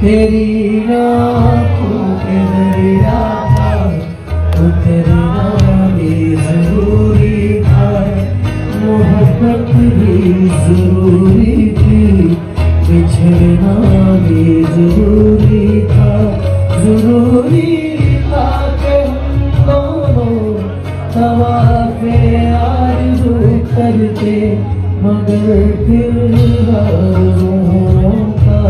तेरी आँखों के दरिया था, उतरना भी जरूरी था, मोहब्बत भी जरूरी थी, बिछड़ना भी जरूरी था कि हम दोनों तवाफ़े आरज़ू करते, मगर फिर आरज़ुओं का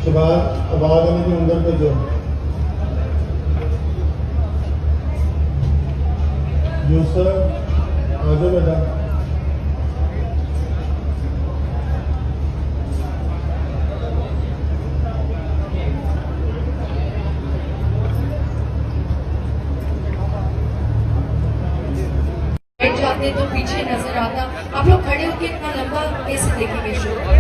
शबाज आवाज आने के अंदर पे जो यूसर आजो बेटा जाते तो पीछे नजर आता। आप लोग खड़े होकर इतना लंबा कैसे देखेंगे शो?